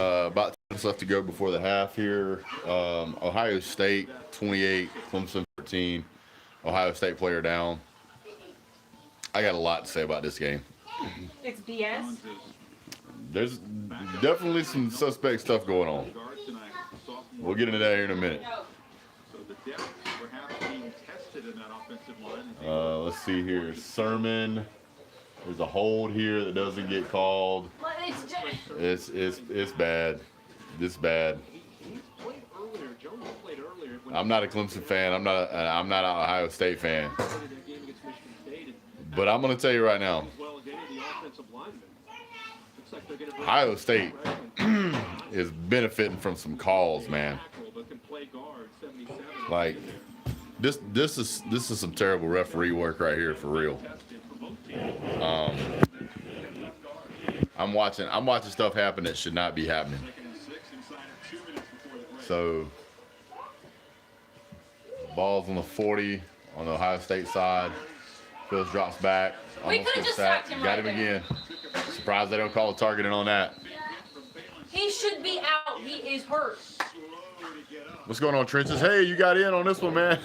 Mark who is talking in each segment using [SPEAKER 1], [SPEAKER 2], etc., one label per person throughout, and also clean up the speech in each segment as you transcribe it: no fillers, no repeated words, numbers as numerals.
[SPEAKER 1] About 10 minutes left to go before the half here. Ohio State 28, Clemson 14. Ohio State player down. I got a lot to say about this game.
[SPEAKER 2] It's BS.
[SPEAKER 1] There's definitely some suspect stuff going on. We'll get into that here in a minute. Let's see here. Sermon. There's a hold here that doesn't get called. It's bad. It's bad. I'm not a Clemson fan. I'm not an Ohio State fan. But I'm going to tell you right now, Ohio State is benefiting from some calls, man. Like this is some terrible referee work right here for real. I'm watching stuff happen that should not be happening. So ball's on the 40 on the Ohio State side. Fields drops back.
[SPEAKER 2] We could have just sacked him.
[SPEAKER 1] Got him again. Surprised they don't call a targeting on that.
[SPEAKER 2] He should be out. He is hurt.
[SPEAKER 1] What's going on, Trenches? Hey, you got in on this one, man.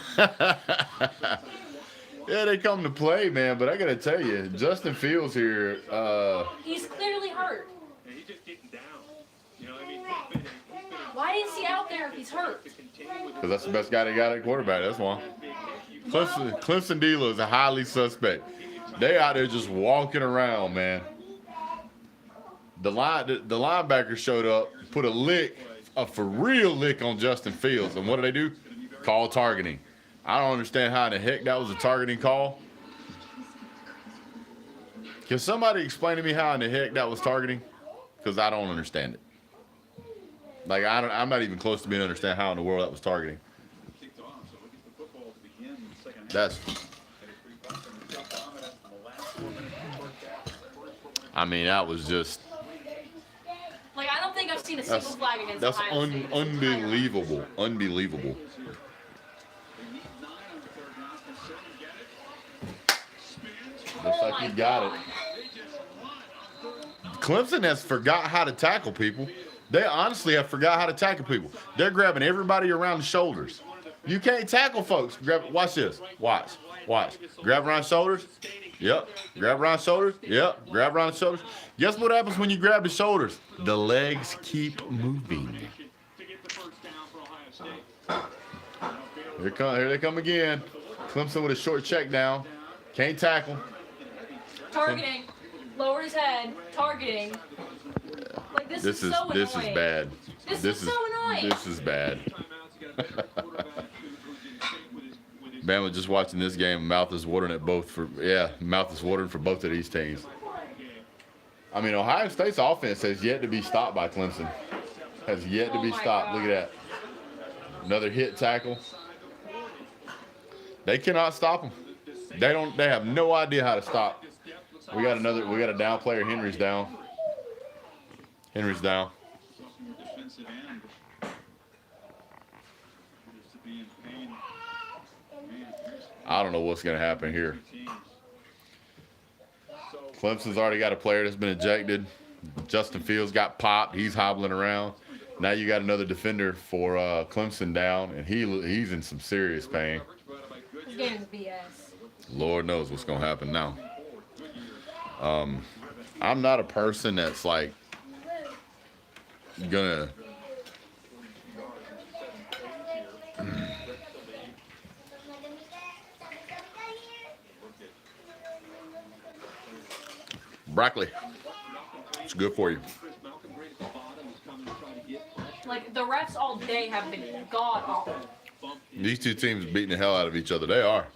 [SPEAKER 1] Yeah, they come to play, man. But I got to tell you, Justin Fields here.
[SPEAKER 2] He's clearly hurt. Why is he out there if he's hurt?
[SPEAKER 1] Because that's the best guy they got at quarterback. That's why. Clemson dealer is a highly suspect. They out there just walking around, man. The linebacker showed up, put a for real lick on Justin Fields. And what do? Call targeting. I don't understand how in the heck that was a targeting call. Can somebody explain to me how in the heck that was targeting? Because I don't understand it. Like, I'm not even close to being understand how in the world that was targeting. That was just.
[SPEAKER 2] Like, I don't think I've seen a single flag against
[SPEAKER 1] That's
[SPEAKER 2] Ohio State.
[SPEAKER 1] Unbelievable. Unbelievable. Looks like he got it. Clemson has forgot how to tackle people. They honestly have forgot how to tackle people. They're grabbing everybody around the shoulders. You can't tackle folks. Watch this. Watch. Grab around shoulders. Yep. Grab around shoulders. Yep. Grab around shoulders. Guess what happens when you grab the shoulders? The legs keep moving. Here they come again. Clemson with a short check down. Can't tackle.
[SPEAKER 2] Targeting. Lower his head. Targeting. Like, this is so annoying.
[SPEAKER 1] This is bad.
[SPEAKER 2] This is so annoying.
[SPEAKER 1] This is bad. Bama just watching this game. Mouth is watering mouth is watering for both of these teams. Ohio State's offense has yet to be stopped by Clemson. Has yet to be stopped. God. Look at that. Another hit tackle. They cannot stop them. They have no idea how to stop. We got a down player. Henry's down. I don't know what's going to happen here. Clemson's already got a player that's been ejected. Justin Fields got popped. He's hobbling around. Now you got another defender for Clemson down, and he's in some serious pain.
[SPEAKER 2] This game is BS.
[SPEAKER 1] Lord knows what's going to happen now. I'm not a person that's like gonna broccoli. It's good for you.
[SPEAKER 2] Like, the refs all day have been god awful.
[SPEAKER 1] These two teams beating the hell out of each other. They are.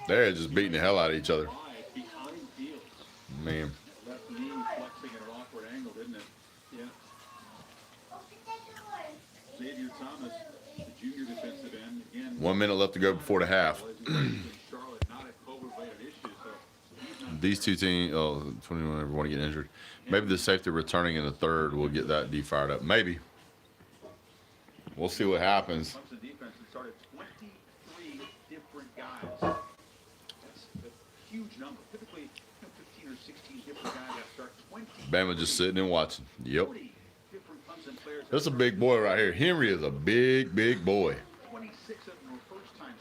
[SPEAKER 1] They're just beating the hell out of each other. Man. 1 minute left to go before the half. These two teams, 21 ever want to get injured. Maybe the safety returning in the third will get that D fired up. Maybe. We'll see what happens. Bama just sitting and watching. Yep. That's a big boy right here. Henry is a big, big boy.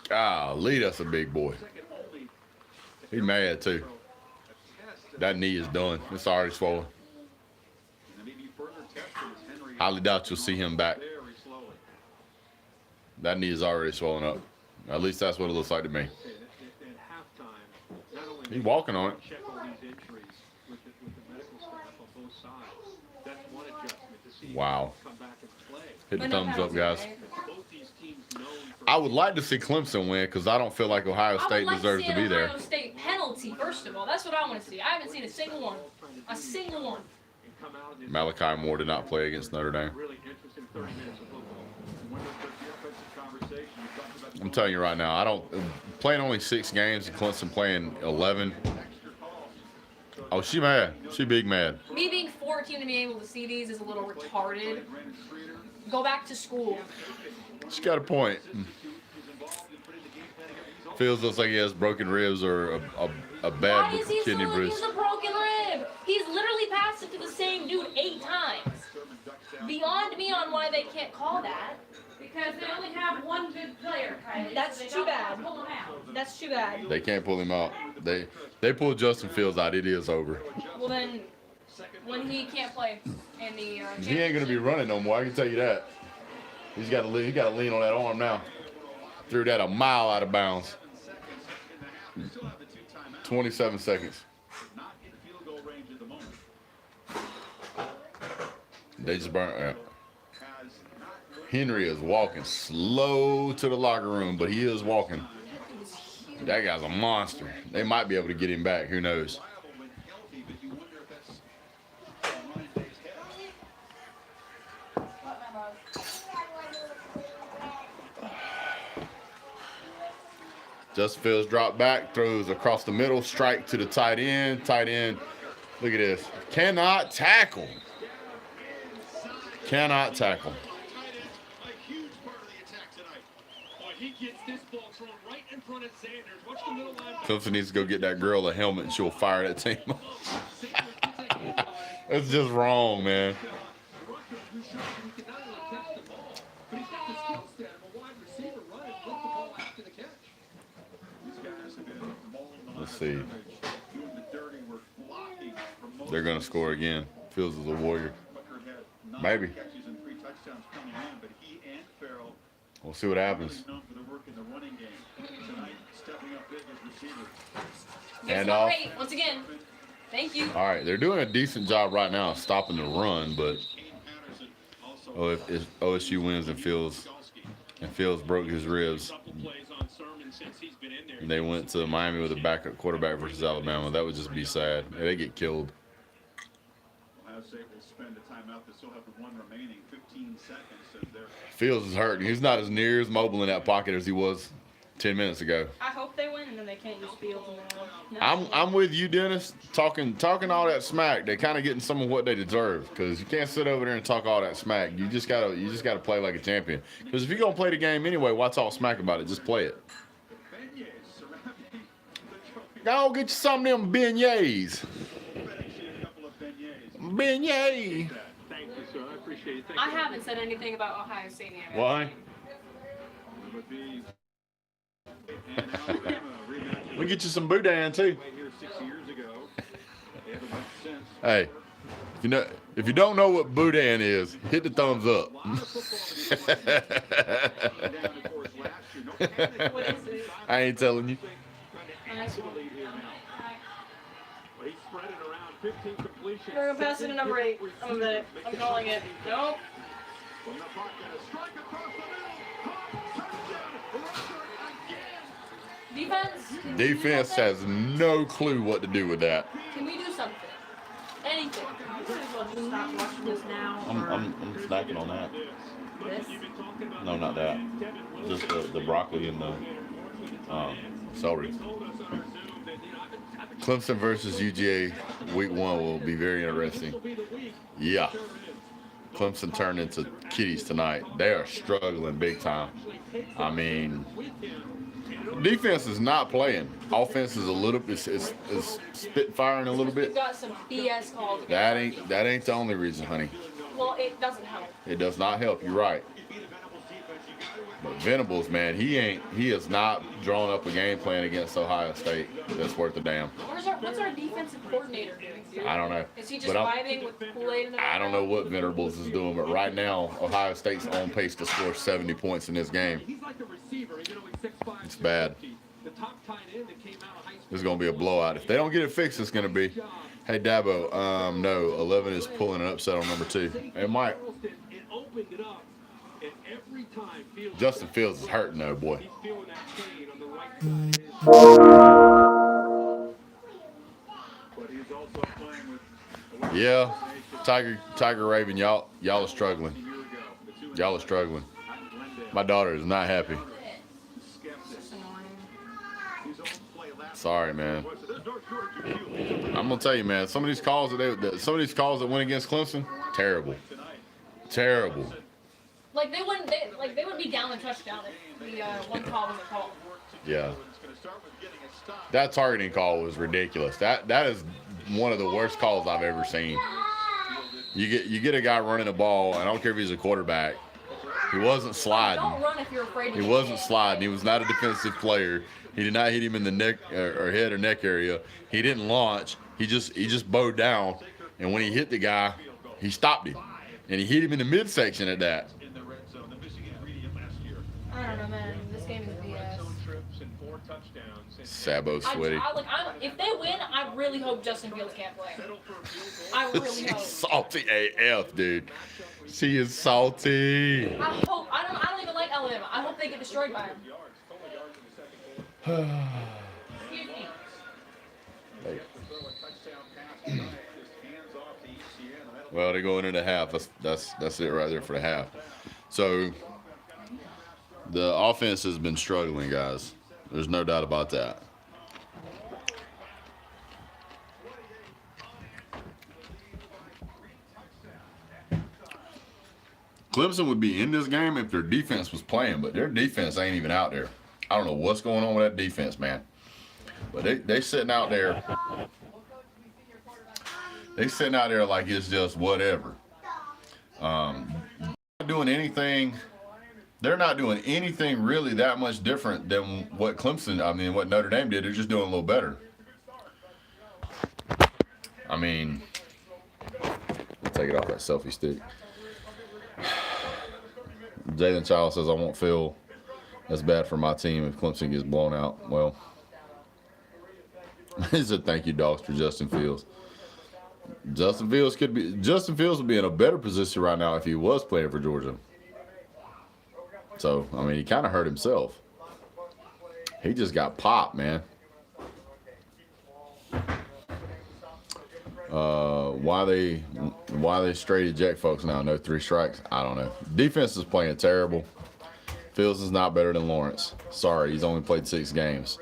[SPEAKER 1] Golly, that's a big boy. He's mad too. That knee is done. It's already swollen. Highly doubt you'll see him back. That knee is already swollen up. At least that's what it looks like to me. He's walking on it. Wow. Hit the thumbs up, guys. I would like to see Clemson win because I don't feel like Ohio State deserves to be there.
[SPEAKER 2] Ohio State penalty, first of all. That's what I want to see. I haven't seen a single one. A single one.
[SPEAKER 1] Malachi Moore did not play against Notre Dame. I'm telling you right now, I don't playing only 6 games and Clemson playing 11. Oh, she mad. She big mad.
[SPEAKER 2] Me being 14 and being able to see these is a little retarded. Go back to school.
[SPEAKER 1] She got a point. Feels looks like he has broken ribs or a bad kidney bruise.
[SPEAKER 2] He's a broken rib. He's literally passed it to the same dude 8 times. Beyond me on why they can't call that.
[SPEAKER 3] Because they only have one good player, Kylie.
[SPEAKER 2] That's too bad. That's too bad.
[SPEAKER 1] They can't pull him out. They pulled Justin Fields out. It is over.
[SPEAKER 2] Well then, when he can't play in the
[SPEAKER 1] he ain't gonna be running no more. I can tell you that. He's got to lean on that arm now. Threw that a mile out of bounds. 27 seconds. They just burnt out. Henry is walking slow to the locker room, but he is walking. That guy's a monster. They might be able to get him back. Who knows? Justin Fields drop back, throws across the middle, strike to the tight end. Tight end, look at this. Cannot tackle. Cannot tackle. Clemson needs to go get that girl a helmet and she'll fire that team. That's just wrong, man. Let's see. They're going to score again. Fields is a warrior. Maybe. We'll see what happens.
[SPEAKER 2] And off. Once again. Thank you.
[SPEAKER 1] All right, they're doing a decent job right now of stopping the run, but if OSU wins and Fields broke his ribs, and they went to Miami with a backup quarterback versus Alabama, that would just be sad. They get killed. Fields is hurting. He's not as near as mobile in that pocket as he was 10 minutes ago.
[SPEAKER 2] I hope they win, and then they can't use Fields now.
[SPEAKER 1] I'm with you, Dennis. Talking all that smack. They're kind of getting some of what they deserve because you can't sit over there and talk all that smack. You just gotta play like a champion. Because if you're gonna play the game anyway, why talk smack about it? Just play it. Go get you some of them beignets. Beignet.
[SPEAKER 4] Thank you, sir. I appreciate it.
[SPEAKER 2] I haven't said anything about Ohio State yet.
[SPEAKER 1] Why? We get you some boudin too. Hey, if you don't know what boudin is, hit the thumbs up. I ain't telling you.
[SPEAKER 2] We're gonna pass it to number 8. I'm calling it. Nope.
[SPEAKER 1] Defense has no clue what to do with that.
[SPEAKER 2] Can we do something? Anything.
[SPEAKER 3] Stop watching this now.
[SPEAKER 1] I'm snacking on that.
[SPEAKER 2] This?
[SPEAKER 1] No, not that. Just the broccoli and the celery. Clemson versus UGA week 1 will be very interesting. Yeah. Clemson turned into kitties tonight. They are struggling big time. I mean, defense is not playing. Offense is a little bit is spit firing a little bit.
[SPEAKER 2] We've got some BS calls.
[SPEAKER 1] That ain't the only reason, honey.
[SPEAKER 2] Well, it doesn't help.
[SPEAKER 1] It does not help. You're right. But Venables, man, he has not drawn up a game plan against Ohio State that's worth a damn.
[SPEAKER 2] What's our defensive coordinator doing?
[SPEAKER 1] I don't know.
[SPEAKER 2] Is he just vibing with Kool-Aid in the
[SPEAKER 1] I don't know what Venables is doing, but right now, Ohio State's on pace to score 70 points in this game. It's bad. This is going to be a blowout. If they don't get it fixed, it's going to be. Hey, Dabo, no, 11 is pulling an upset on number 2. Hey, Mike. Justin Fields is hurting, though, boy. Yeah, Tiger Raven, y'all are struggling. Y'all are struggling. My daughter is not happy. Sorry, man. I'm gonna tell you, man. Some of these calls that went against Clemson, terrible.
[SPEAKER 2] Like they wouldn't be down a touchdown if the one call wasn't called.
[SPEAKER 1] Yeah. That targeting call was ridiculous. That is one of the worst calls I've ever seen. You get a guy running the ball, and I don't care if he's a quarterback. He wasn't sliding.
[SPEAKER 2] Don't run if you're afraid to
[SPEAKER 1] He wasn't sliding. He was not a defensive player. He did not hit him in the neck or head or neck area. He didn't launch. He just bowed down, and when he hit the guy, he stopped him, and he hit him in the midsection at that.
[SPEAKER 2] I don't know, man. This game is BS.
[SPEAKER 1] Sabo sweaty.
[SPEAKER 2] If they win, I really hope Justin Fields can't play. I really hope.
[SPEAKER 1] Salty AF, dude. She is salty.
[SPEAKER 2] I hope. I don't even like Alabama. I hope they get destroyed by him. Excuse me.
[SPEAKER 1] Well, they're going into half. That's it right there for the half. So the offense has been struggling, guys. There's no doubt about that. Clemson would be in this game if their defense was playing, but their defense ain't even out there. I don't know what's going on with that defense, man. But they sitting out there. They sitting out there like it's just whatever. Not doing anything. They're not doing anything really that much different than what what Notre Dame did. They're just doing a little better. I mean, take it off that selfie stick. Jalen Child says, I won't feel as bad for my team if Clemson gets blown out. Well, he said, thank you, dogs, for Justin Fields. Justin Fields would be in a better position right now if he was playing for Georgia. So, I mean, he kind of hurt himself. He just got popped, man. Why they straight eject folks now? No 3 strikes? I don't know. Defense is playing terrible. Fields is not better than Lawrence. Sorry, he's only played 6 games.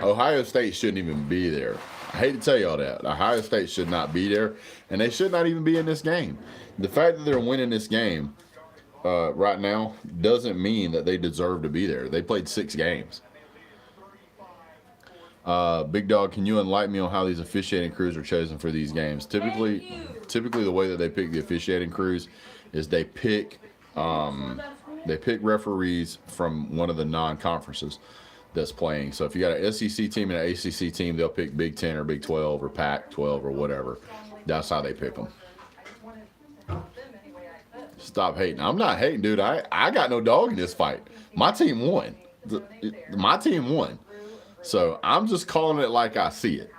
[SPEAKER 1] Ohio State shouldn't even be there. I hate to tell y'all that. Ohio State should not be there, and they should not even be in this game. The fact that they're winning this game right now doesn't mean that they deserve to be there. They played 6 games. Big Dog, can you enlighten me on how these officiating crews are chosen for these games? Typically the way that they pick the officiating crews is they pick referees from one of the non-conferences that's playing. So if you got an SEC team and an ACC team, they'll pick Big 10 or Big 12 or Pac-12 or whatever. That's how they pick them. Stop hating. I'm not hating, dude. I got no dog in this fight. My team won. My team won. So I'm just calling it like I see it.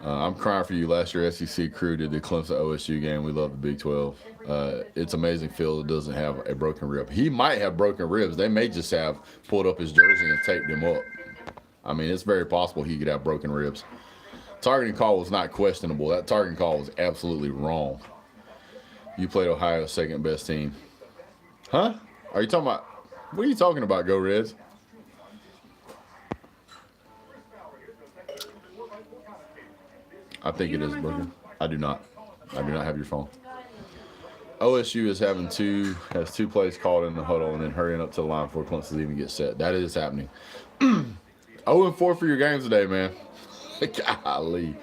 [SPEAKER 1] I'm crying for you. Last year, SEC crew did the Clemson OSU game. We love the Big 12. It's amazing Phil doesn't have a broken rib. He might have broken ribs. They may just have pulled up his jersey and taped him up. I mean, it's very possible he could have broken ribs. Targeting call was not questionable. That targeting call was absolutely wrong. You played Ohio's second best team. Huh? Are you talking about? What are you talking about, Go Reds? I think it is broken. I do not. I do not have your phone. OSU has 2 plays called in the huddle and then hurrying up to the line before Clemson even gets set. That is happening. 0-4 for your games today, man. Golly.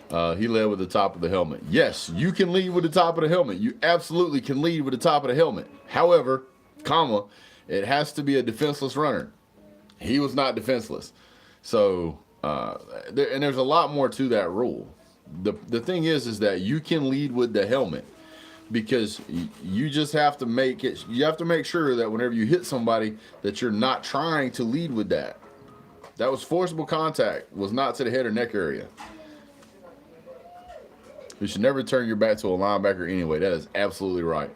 [SPEAKER 1] He led with the top of the helmet. Yes, you can lead with the top of the helmet. You absolutely can lead with the top of the helmet. However, it has to be a defenseless runner. He was not defenseless. So, there's a lot more to that rule. The thing is that you can lead with the helmet because you just have to make it. You have to make sure that whenever you hit somebody that you're not trying to lead with that. That was forcible contact. Was not to the head or neck area. You should never turn your back to a linebacker anyway. That is absolutely right.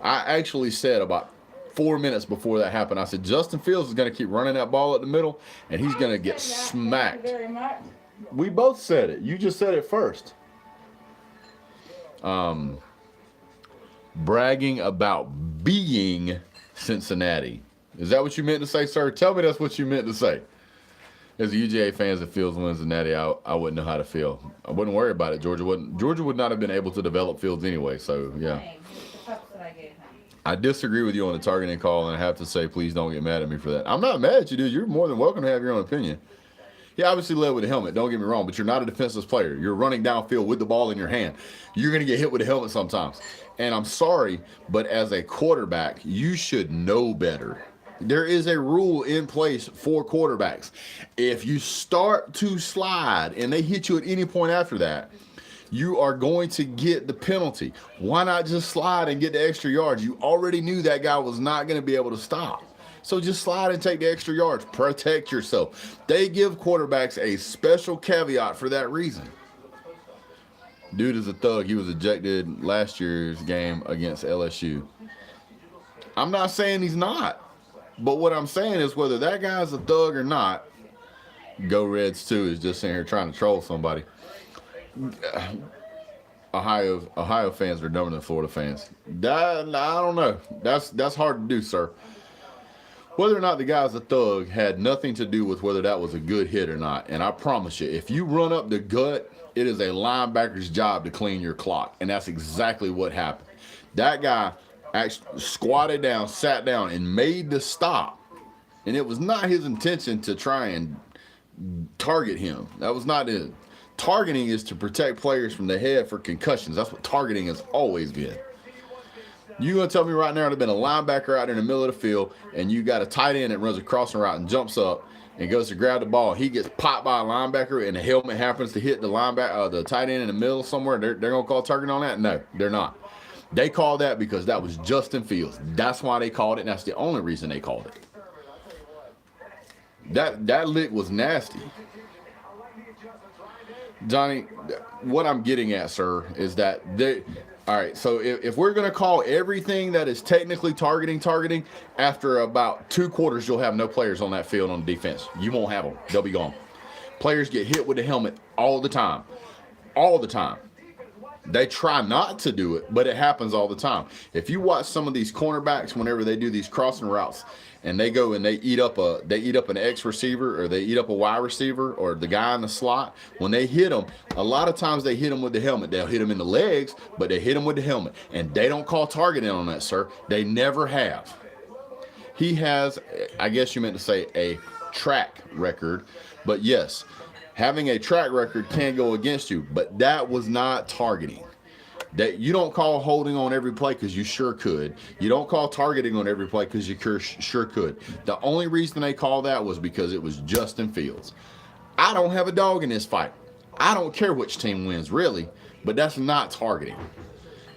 [SPEAKER 1] I actually said about 4 minutes before that happened, I said, Justin Fields is going to keep running that ball up the middle, and he's going to get smacked.
[SPEAKER 5] Thank you very much.
[SPEAKER 1] We both said it. You just said it first. Bragging about being Cincinnati. Is that what you meant to say, sir? Tell me that's what you meant to say. As a UGA fans, if Fields wins Cincinnati, I wouldn't know how to feel. I wouldn't worry about it. Georgia would not have been able to develop Fields anyway. So yeah, I disagree with you on the targeting call, and I have to say, please don't get mad at me for that. I'm not mad at you, dude. You're more than welcome to have your own opinion. He obviously led with a helmet. Don't get me wrong, but you're not a defenseless player. You're running downfield with the ball in your hand. You're going to get hit with a helmet sometimes. And I'm sorry, but as a quarterback, you should know better. There is a rule in place for quarterbacks. If you start to slide and they hit you at any point after that, you are going to get the penalty. Why not just slide and get the extra yards? You already knew that guy was not going to be able to stop. So just slide and take the extra yards. Protect yourself. They give quarterbacks a special caveat for that reason. Dude is a thug. He was ejected last year's game against LSU. I'm not saying he's not. But what I'm saying is whether that guy's a thug or not, Go Reds 2 is just sitting here trying to troll somebody. Ohio fans are dumber than Florida fans. I don't know. That's hard to do, sir. Whether or not the guy's a thug had nothing to do with whether that was a good hit or not. And I promise you, if you run up the gut, it is a linebacker's job to clean your clock. And that's exactly what happened. That guy actually squatted down, sat down, and made the stop. And it was not his intention to try and target him. That was not it. Targeting is to protect players from the head for concussions. That's what targeting has always been. You gonna tell me right now there's been a linebacker out in the middle of the field, and you got a tight end that runs a crossing route and jumps up and goes to grab the ball. He gets popped by a linebacker, and the helmet happens to hit the linebacker, the tight end in the middle somewhere. They're gonna call targeting on that? No, they're not. They called that because that was Justin Fields. That's why they called it, and that's the only reason they called it. That lick was nasty. Johnny, what I'm getting at, sir, is that all right, so if we're going to call everything that is technically targeting, after about 2 quarters, you'll have no players on that field on defense. You won't have them. They'll be gone. Players get hit with the helmet all the time. All the time. They try not to do it, but it happens all the time. If you watch some of these cornerbacks, whenever they do these crossing routes, and they go and they eat up an X receiver, or they eat up a Y receiver, or the guy in the slot, when they hit them, a lot of times they hit them with the helmet. They'll hit them in the legs, but they hit them with the helmet. And they don't call targeting on that, sir. They never have. He has, I guess you meant to say, a track record. But yes, having a track record can go against you, but that was not targeting. That you don't call holding on every play because you sure could. You don't call targeting on every play because you sure could. The only reason they called that was because it was Justin Fields. I don't have a dog in this fight. I don't care which team wins, really, but that's not targeting.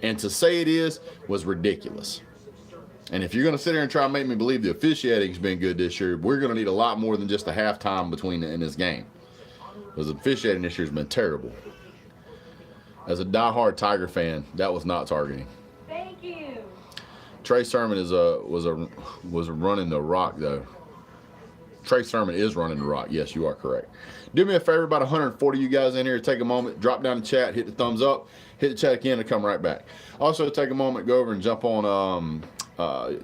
[SPEAKER 1] And to say it is was ridiculous. And if you're going to sit here and try to make me believe the officiating's been good this year, we're going to need a lot more than just a halftime in this game. Because the officiating this year has been terrible. As a diehard Tiger fan, that was not targeting.
[SPEAKER 5] Thank you.
[SPEAKER 1] Trey Sermon was running the rock, though. Trey Sermon is running the rock. Yes, you are correct. Do me a favor, about 140 of you guys in here, take a moment, drop down the chat, hit the thumbs up, hit the chat again, and come right back. Also, take a moment, go over and jump on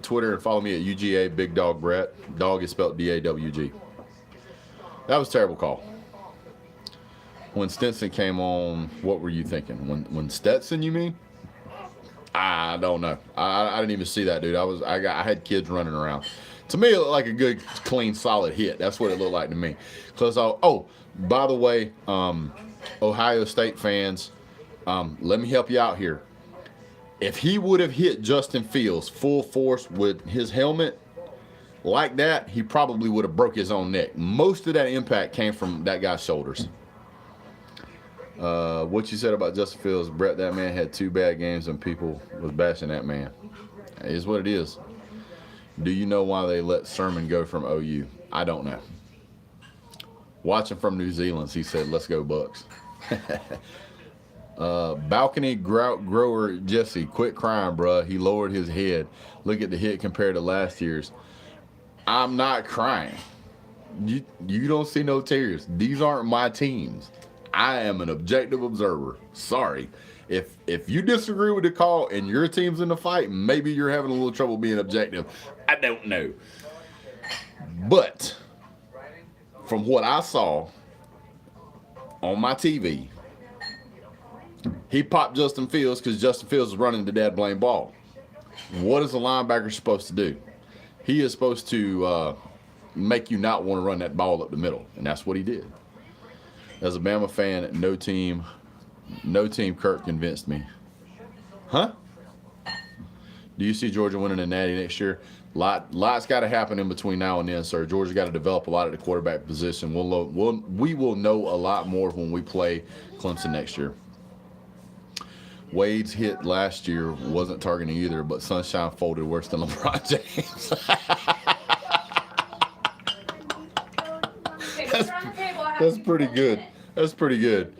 [SPEAKER 1] Twitter and follow me at UGA Big Dawg Brett. Dog is spelled D-A-W-G. That was a terrible call. When Stetson came on, what were you thinking? When Stetson, you mean? I don't know. I didn't even see that, dude. I had kids running around. To me, it looked like a good, clean, solid hit. That's what it looked like to me. By the way, Ohio State fans, let me help you out here. If he would have hit Justin Fields full force with his helmet like that, he probably would have broke his own neck. Most of that impact came from that guy's shoulders. What you said about Justin Fields, Brett, that man had 2 bad games and people was bashing that man. It is what it is. Do you know why they let Sermon go from OU? I don't know. Watching from New Zealand, he said, let's go Bucks. Balcony grower Jesse, quit crying, bruh. He lowered his head. Look at the hit compared to last year's. I'm not crying. You don't see no tears. These aren't my teams. I am an objective observer. Sorry. If you disagree with the call and your team's in the fight, maybe you're having a little trouble being objective. I don't know. But from what I saw on my TV, he popped Justin Fields because Justin Fields is running the dead blame ball. What is a linebacker supposed to do? He is supposed to make you not want to run that ball up the middle, and that's what he did. As a Bama fan, no team Kirk convinced me. Huh? Do you see Georgia winning the Natty next year? Lots got to happen in between now and then, sir. Georgia got to develop a lot at the quarterback position. We will know a lot more when we play Clemson next year. Wade's hit last year wasn't targeting either, but Sunshine folded worse than LeBron James. That's pretty good. That's pretty good.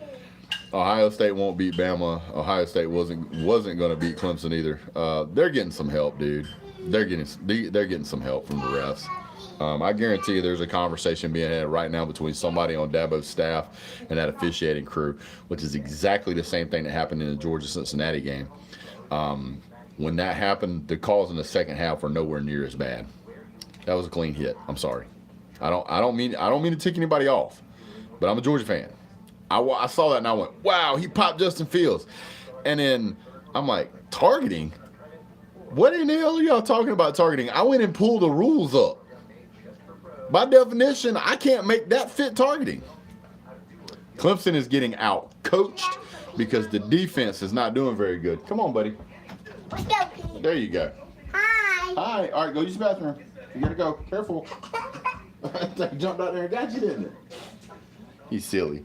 [SPEAKER 1] Ohio State won't beat Bama. Ohio State wasn't going to beat Clemson either. They're getting some help, dude. They're getting some help from the refs. I guarantee you there's a conversation being had right now between somebody on Dabo's staff and that officiating crew, which is exactly the same thing that happened in the Georgia-Cincinnati game. When that happened, the calls in the second half were nowhere near as bad. That was a clean hit. I'm sorry. I don't mean to tick anybody off, but I'm a Georgia fan. I saw that and I went, wow, he popped Justin Fields. And then I'm like, targeting? What in the hell are y'all talking about targeting? I went and pulled the rules up. By definition, I can't make that fit targeting. Clemson is getting out coached because the defense is not doing very good. Come on, buddy.
[SPEAKER 5] Let's go.
[SPEAKER 1] There you go.
[SPEAKER 5] Hi.
[SPEAKER 1] Hi. All right, go use the bathroom. You gotta go. Careful. Jumped out there and got you, didn't it? He's silly.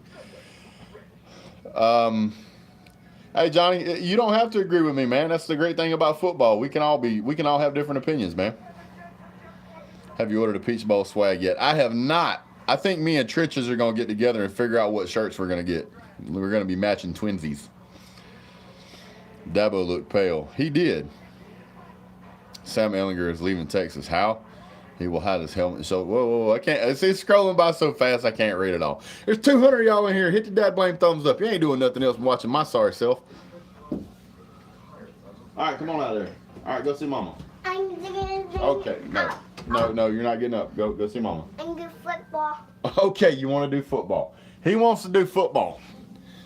[SPEAKER 1] Hey, Johnny, you don't have to agree with me, man. That's the great thing about football. We can all have different opinions, man. Have you ordered a Peach Bowl swag yet? I have not. I think me and Tritches are going to get together and figure out what shirts we're going to get. We're going to be matching twinsies. Dabo looked pale. He did. Sam Ehlinger is leaving Texas. How? He will hide his helmet. So, whoa, I can't. It's scrolling by so fast I can't read it all. There's 200 of y'all in here. Hit the dad blame thumbs up. You ain't doing nothing else but watching my sorry self. All right, come on out there. All right, go see Mama. Okay, no, you're not getting up. Go see Mama.
[SPEAKER 5] I'm do football.
[SPEAKER 1] Okay, you want to do football. He wants to do football.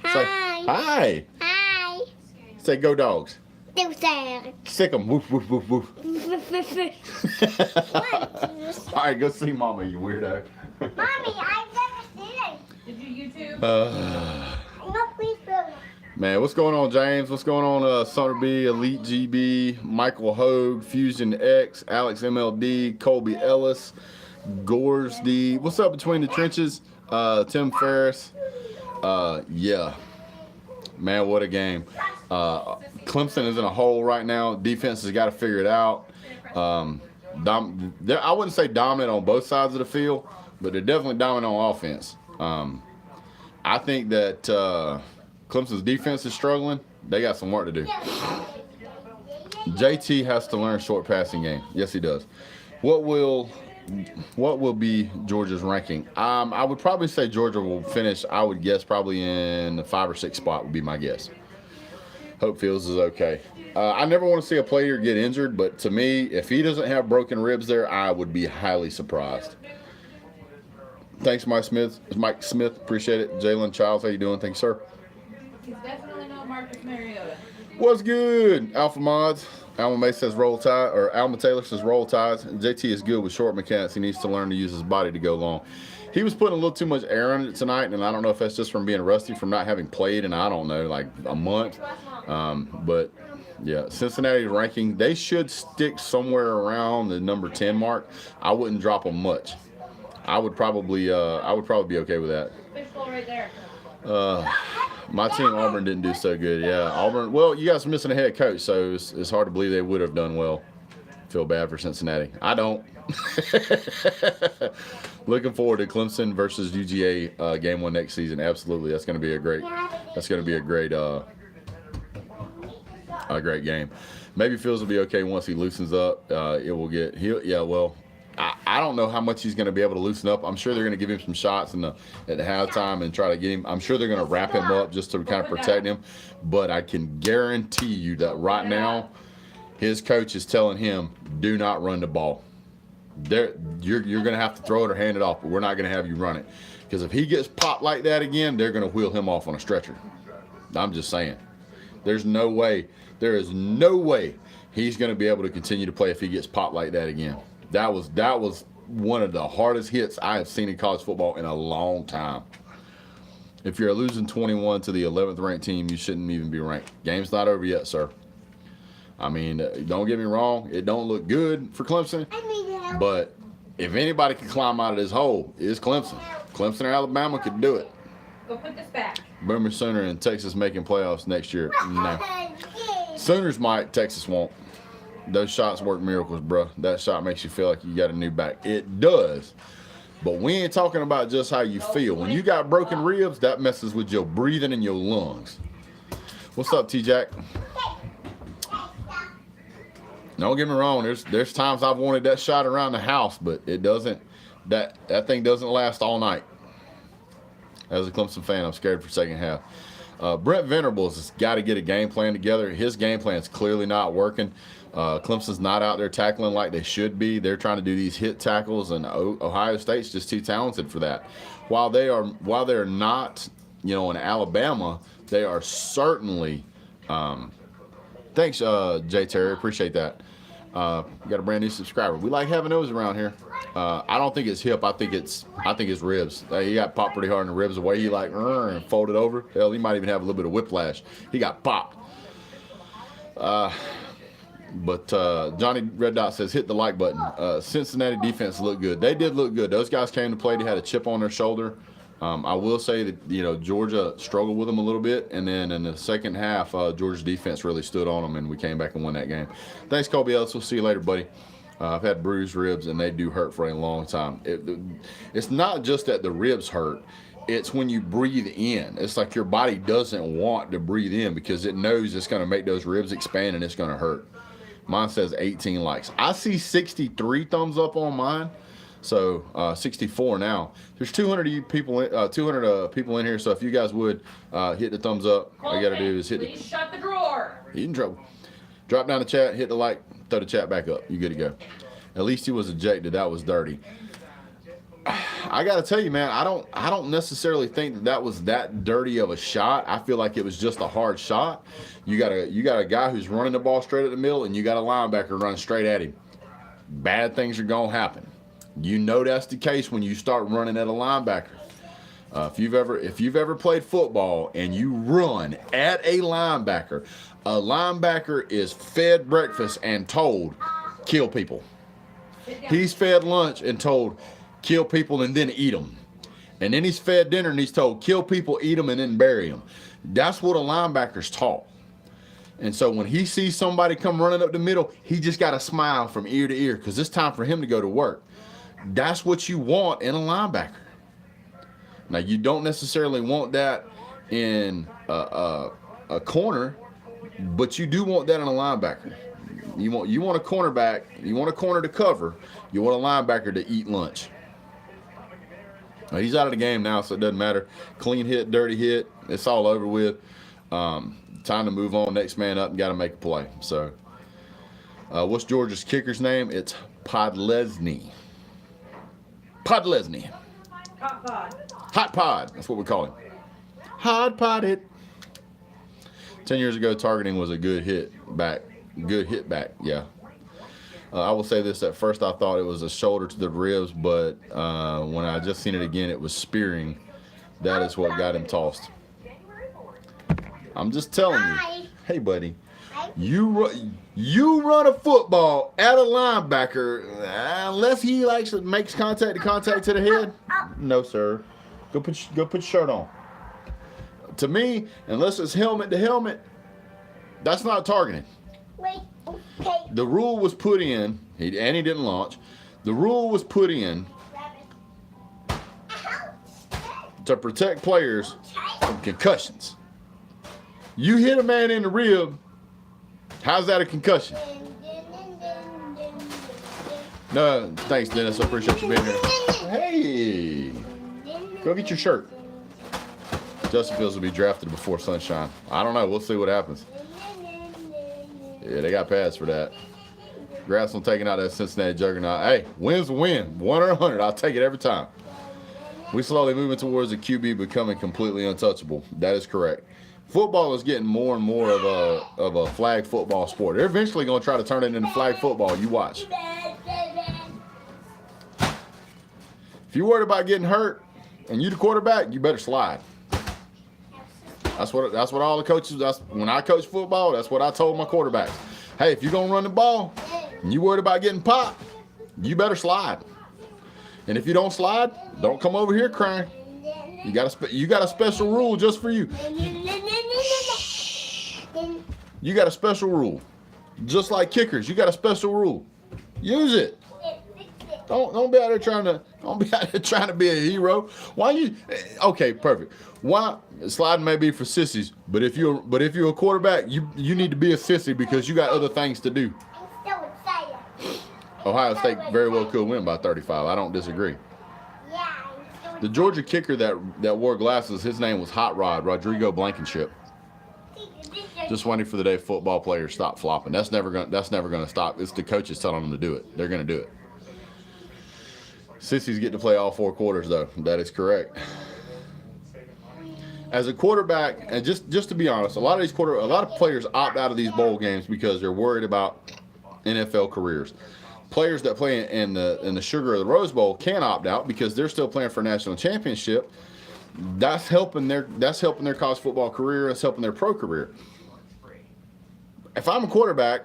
[SPEAKER 5] Hi.
[SPEAKER 1] Say, hi.
[SPEAKER 5] Hi.
[SPEAKER 1] Say, go Dogs.
[SPEAKER 5] Do that.
[SPEAKER 1] Sick 'em. Woof, woof, woof, woof. All right, go see Mama, you weirdo.
[SPEAKER 5] Mommy, I've never seen it.
[SPEAKER 3] Did you YouTube?
[SPEAKER 5] No, please do.
[SPEAKER 1] Man, what's going on, James? What's going on, Summer B, Elite GB, Michael Hogue, Fusion X, Alex MLD, Colby Ellis, Gores D. What's up between the trenches? Tim Ferriss. Yeah. Man, what a game. Clemson is in a hole right now. Defense has got to figure it out. I wouldn't say dominant on both sides of the field, but they're definitely dominant on offense. I think that Clemson's defense is struggling. They got some work to do. JT has to learn short passing game. Yes, he does. What will be Georgia's ranking? I would probably say Georgia will finish, I would guess, probably in the 5 or 6 spot would be my guess. Hope Fields is okay. I never want to see a player get injured, but to me, if he doesn't have broken ribs there, I would be highly surprised. Thanks, Mike Smith. Appreciate it. Jalen Childs, how you doing? Thank you, sir.
[SPEAKER 3] He's definitely not Marcus Mariota.
[SPEAKER 1] What's good, Alpha Mods? Alma May says roll tide, or Alma Taylor says roll tides. JT is good with short mechanics. He needs to learn to use his body to go long. he was putting a little too much air on it tonight, and I don't know if that's just from being rusty from not having played in, I don't know, like a month. But yeah, Cincinnati's ranking, they should stick somewhere around the number 10 mark. I wouldn't drop them much. I would probably be okay with that.
[SPEAKER 3] Fish bowl right there.
[SPEAKER 1] My team Auburn didn't do so good. Yeah, Auburn. Well, you guys are missing a head coach, so it's hard to believe they would have done well. Feel bad for Cincinnati. I don't. Looking forward to Clemson versus UGA game 1 next season. Absolutely, that's going to be a great. A great game. Maybe Fields will be okay once he loosens up. I don't know how much he's going to be able to loosen up. I'm sure they're going to give him some shots at the halftime and try to get him. I'm sure they're going to wrap him up just to kind of protect him. But I can guarantee you that right now, his coach is telling him, do not run the ball. You're going to have to throw it or hand it off, but we're not going to have you run it. Because if he gets popped like that again, they're going to wheel him off on a stretcher. I'm just saying. There is no way he's going to be able to continue to play if he gets popped like that again. That was one of the hardest hits I have seen in college football in a long time. If you're losing 21 to the 11th ranked team, you shouldn't even be ranked. Game's not over yet, sir. I mean, don't get me wrong. It don't look good for Clemson. But if anybody can climb out of this hole, it's Clemson. Clemson or Alabama could do it.
[SPEAKER 3] Go put this back.
[SPEAKER 1] Boomer Sooner and Texas making playoffs next year. No. Sooners might, Texas won't. Those shots work miracles, bro. That shot makes you feel like you got a new back. It does. But we ain't talking about just how you feel. When you got broken ribs, that messes with your breathing and your lungs. What's up, T-Jack? Don't get me wrong. There's times I've wanted that shot around the house, but it doesn't. That thing doesn't last all night. As a Clemson fan, I'm scared for second half. Brent Venables has got to get a game plan together. His game plan is clearly not working. Clemson's not out there tackling like they should be. They're trying to do these hit tackles, and Ohio State's just too talented for that. While they're not, in Alabama, they are certainly. Thanks, Jay Terry. Appreciate that. Got a brand new subscriber. We like having those around here. I don't think it's hip. I think it's ribs. He got popped pretty hard in the ribs. The way he and folded over. Hell, he might even have a little bit of whiplash. He got popped. But Johnny Red Dot says, hit the like button. Cincinnati defense looked good. They did look good. Those guys came to play. They had a chip on their shoulder. I will say that, Georgia struggled with them a little bit. And then in the second half, Georgia's defense really stood on them, and we came back and won that game. Thanks, Colby Ellis. We'll see you later, buddy. I've had bruised ribs, and they do hurt for a long time. It's not just that the ribs hurt. It's when you breathe in. It's like your body doesn't want to breathe in because it knows it's going to make those ribs expand and it's going to hurt. Mine says 18 likes. I see 63 thumbs up on mine, so 64 now. There's 200 people in here, so if you guys would hit the thumbs up, all you got to do is hit
[SPEAKER 3] Please shut the drawer.
[SPEAKER 1] He's in trouble. Drop down the chat, hit the like, throw the chat back up. You good to go. At least he was ejected. That was dirty. I got to tell you, man, I don't necessarily think that was that dirty of a shot. I feel like it was just a hard shot. You got a guy who's running the ball straight at the middle, and you got a linebacker running straight at him. Bad things are going to happen. You know that's the case when you start running at a linebacker. If you've ever played football and you run at a linebacker is fed breakfast and told, kill people. He's fed lunch and told, kill people and then eat them. And then he's fed dinner and he's told, kill people, eat them, and then bury them. That's what a linebacker's taught. And so when he sees somebody come running up the middle, he just got to smile from ear to ear because it's time for him to go to work. That's what you want in a linebacker. Now, you don't necessarily want that in a corner, but you do want that in a linebacker. You want a cornerback, you want a corner to cover, you want a linebacker to eat lunch. Now, he's out of the game now, so it doesn't matter. Clean hit, dirty hit, it's all over with. Time to move on, next man up, and got to make a play. So, what's Georgia's kicker's name? It's Podlesny.
[SPEAKER 3] Hot pod.
[SPEAKER 1] Hot Pod. That's what we call him. Hot Potted. 10 years ago, targeting was a good hit back. Yeah. I will say this: at first, I thought it was a shoulder to the ribs, but when I just seen it again, it was spearing. That is what got him tossed. I'm just telling you. Hey, buddy, you run a football at a linebacker unless he makes contact to the head. No, sir. Go put your shirt on. To me, unless it's helmet to helmet, that's not targeting.
[SPEAKER 5] Wait, okay.
[SPEAKER 1] The rule was put in, and he didn't launch. The rule was put in to protect players from concussions. You hit a man in the rib, how's that a concussion? No, thanks, Dennis. I appreciate you being here. Hey, go get your shirt. Justin Fields will be drafted before sunshine. I don't know. We'll see what happens. Yeah, they got pads for that. Congrats on taking out that Cincinnati juggernaut. Hey, win's a win. 1 or 100. I'll take it every time. We slowly moving towards the QB becoming completely untouchable. That is correct. Football is getting more and more of a flag football sport. They're eventually going to try to turn it into flag football. You watch. If you're worried about getting hurt and you the quarterback, you better slide. That's what all the coaches. When I coach football, that's what I told my quarterbacks. Hey, if you're gonna run the ball and you worried about getting popped, you better slide. And if you don't slide, don't come over here crying. You got a special rule just for you. You got a special rule, just like kickers. You got a special rule. Use it. Don't be out there trying to be a hero. Why you? Okay, perfect. Why sliding may be for sissies, but if you're a quarterback, you need to be a sissy because you got other things to do.
[SPEAKER 5] I'm so excited.
[SPEAKER 1] Ohio State very well could win by 35. I don't disagree.
[SPEAKER 5] Yeah,
[SPEAKER 1] The Georgia kicker that wore glasses, his name was Hot Rod Rodrigo Blankenship. Just waiting for the day football players stop flopping. That's never gonna stop. It's the coaches telling them to do it. They're gonna do it. Sissies get to play all 4 quarters, though. That is correct. As a quarterback, and just to be honest, a lot of players opt out of these bowl games because they're worried about NFL careers. Players that play in the Sugar or the Rose Bowl can opt out because they're still playing for a national championship. That's helping their college football career. That's helping their pro career. If I'm a quarterback,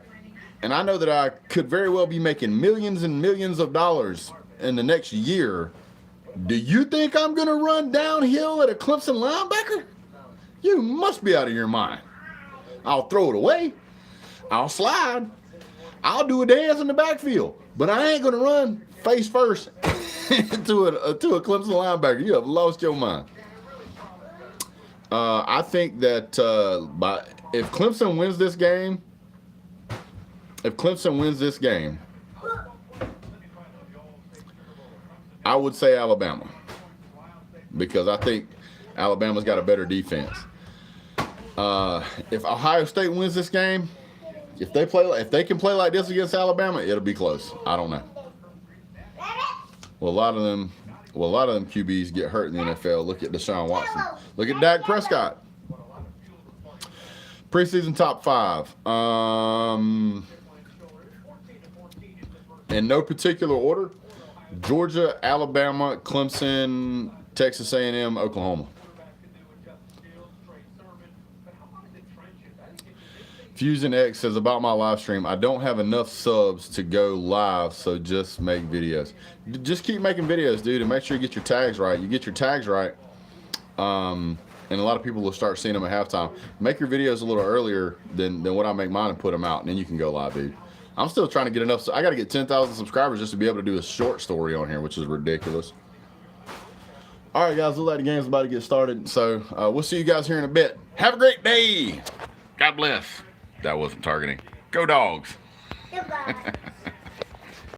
[SPEAKER 1] and I know that I could very well be making millions and millions of dollars in the next year, do you think I'm going to run downhill at a Clemson linebacker? You must be out of your mind. I'll throw it away. I'll slide. I'll do a dance in the backfield. But I ain't going to run face first to a Clemson linebacker. You have lost your mind. I think that if Clemson wins this game, I would say Alabama, because I think Alabama's got a better defense. If Ohio State wins this game, if they can play like this against Alabama, it'll be close. I don't know. Well, a lot of them QBs get hurt in the NFL. Look at Deshaun Watson. Look at Dak Prescott. Preseason top 5. In no particular order: Georgia, Alabama, Clemson, Texas A&M, Oklahoma. Fusion X says, about my live stream, I don't have enough subs to go live, so just make videos. Just keep making videos, dude, and make sure you get your tags right. You get your tags right, and a lot of people will start seeing them at halftime. Make your videos a little earlier than what I make mine and put them out, and then you can go live, dude. I'm still trying to get enough. So I got to get 10,000 subscribers just to be able to do a short story on here, which is ridiculous. All right, guys, look like the game's about to get started. So we'll see you guys here in a bit. Have a great day. God bless. That wasn't targeting. Go Dogs.
[SPEAKER 5] Goodbye.